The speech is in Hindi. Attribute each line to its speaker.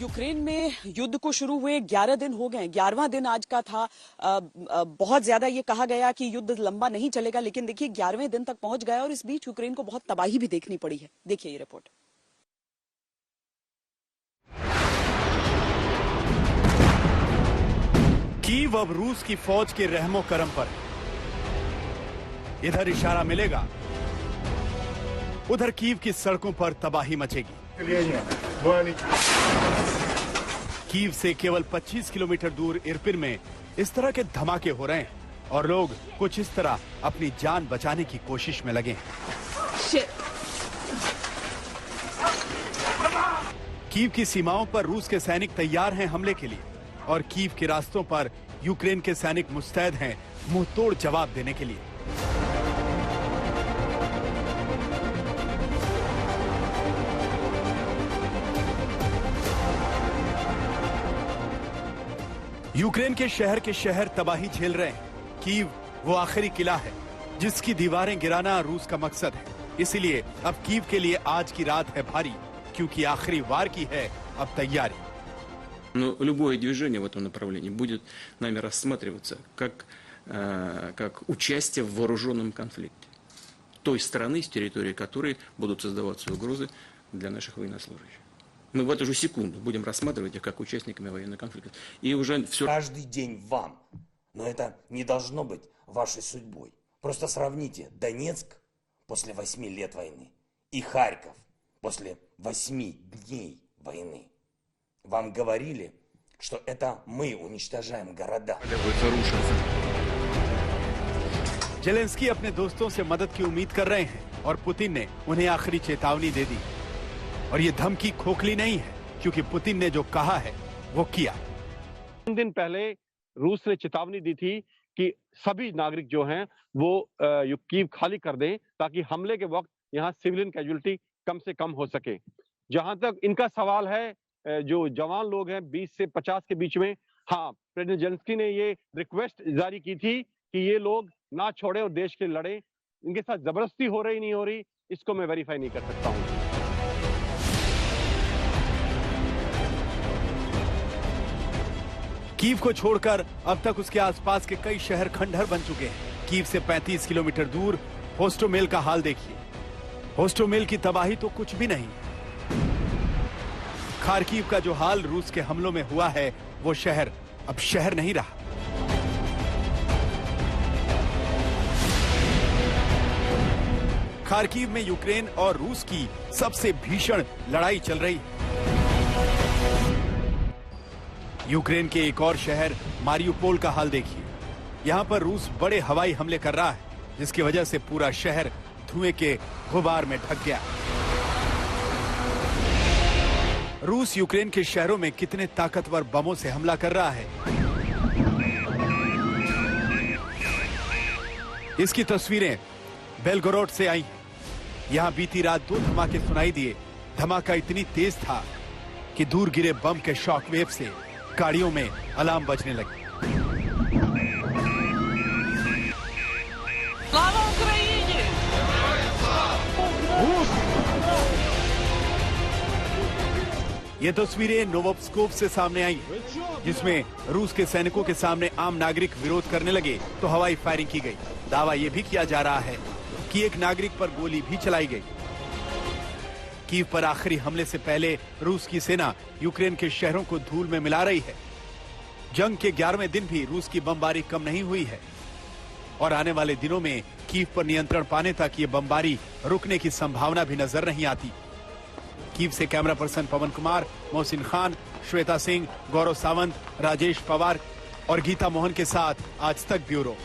Speaker 1: यूक्रेन में युद्ध को शुरू हुए 11 दिन हो गए। 11वां दिन आज का था। बहुत ज्यादा ये कहा गया कि युद्ध लंबा नहीं चलेगा, लेकिन देखिए 11वें दिन तक पहुंच गया और इस बीच यूक्रेन को बहुत तबाही भी देखनी पड़ी है। देखिए ये रिपोर्ट।
Speaker 2: कीव अब रूस की फौज के रहमो करम पर है। इधर इशारा मिलेगा, उधर कीव की सड़कों पर तबाही मचेगी। कीव से केवल 25 किलोमीटर दूर इरपिन में इस तरह के धमाके हो रहे हैं और लोग कुछ इस तरह अपनी जान बचाने की कोशिश में लगे हैं। कीव की सीमाओं पर रूस के सैनिक तैयार हैं हमले के लिए और कीव के रास्तों पर यूक्रेन के सैनिक मुस्तैद हैं मुंहतोड़ जवाब देने के लिए। यूक्रेन के शहर तबाही झेल रहे हैं। कीव वो आखिरी किला है जिसकी दीवारें गिराना रूस का मकसद है। इसीलिए अब कीव के लिए आज की रात है भारी, क्योंकि आखिरी वार की है अब तैयारी।
Speaker 3: Но любое движение в этом направлении будет нами рассматриваться как участие в вооруженном конфликте той страны, с территории которой будут создаваться угрозы для наших военнослужащих. Мы в эту же секунду будем рассматривать их как участниками военного конфликта. И уже все...
Speaker 4: Каждый день вам. Но это не должно быть вашей судьбой. Просто сравните Донецк после 8 лет войны и Харьков после 8 дней войны. Вам говорили, что это мы уничтожаем города.
Speaker 2: जेलेंस्की अपने दोस्तों से मदद की उम्मीद कर रहे हैं और पुतिन ने उन्हें आखिरी चेतावनी दे दी। और ये धमकी खोखली नहीं है, क्योंकि पुतिन ने जो कहा है वो किया।
Speaker 5: 3 दिन पहले रूस ने चेतावनी दी थी कि सभी नागरिक जो हैं वो कीव खाली कर दें ताकि हमले के वक्त यहाँ सिविलियन कैजुअलिटी कम से कम हो सके। जहां तक इनका सवाल है, जो जवान लोग हैं 20 से 50 के बीच में, हाँ, प्रेसिडेंट जेलेंस्की ने ये रिक्वेस्ट जारी की थी कि ये लोग ना छोड़े और देश के लड़े। इनके साथ जबरदस्ती हो रही नहीं हो रही, इसको मैं वेरीफाई नहीं कर सकता हूँ।
Speaker 2: कीव को छोड़कर अब तक उसके आसपास के कई शहर खंडहर बन चुके हैं। कीव से 35 किलोमीटर दूर होस्टोमेल का हाल देखिए। होस्टोमेल की तबाही तो कुछ भी नहीं। खार्किव का जो हाल रूस के हमलों में हुआ है, वो शहर अब शहर नहीं रहा। खार्किव में यूक्रेन और रूस की सबसे भीषण लड़ाई चल रही है। यूक्रेन के एक और शहर मारियुपोल का हाल देखिए। यहां पर रूस बड़े हवाई हमले कर रहा है, जिसकी वजह से पूरा शहर धुएं के गुबार में ढक गया। रूस यूक्रेन के शहरों में कितने ताकतवर बमों से हमला कर रहा है, इसकी तस्वीरें बेलगोरोड से आई हैं। यहां बीती रात 2 धमाके सुनाई दिए। धमाका इतनी तेज था कि दूर गिरे बम के शॉकवेव से गाड़ियों में अलार्म बजने लगे। ये तस्वीरें नोवोस्कोप से सामने आई, जिसमें रूस के सैनिकों के सामने आम नागरिक विरोध करने लगे तो हवाई फायरिंग की गई। दावा यह भी किया जा रहा है कि एक नागरिक पर गोली भी चलाई गई। कीव पर आखिरी हमले से पहले रूस की सेना यूक्रेन के शहरों को धूल में मिला रही है। जंग के 11वें दिन भी रूस की बमबारी कम नहीं हुई है और आने वाले दिनों में कीव पर नियंत्रण पाने तक ये बमबारी रुकने की संभावना भी नजर नहीं आती। कीव से कैमरा पर्सन पवन कुमार, मोहसिन खान, श्वेता सिंह, गौरव सावंत, राजेश पवार और गीता मोहन के साथ आज तक ब्यूरो।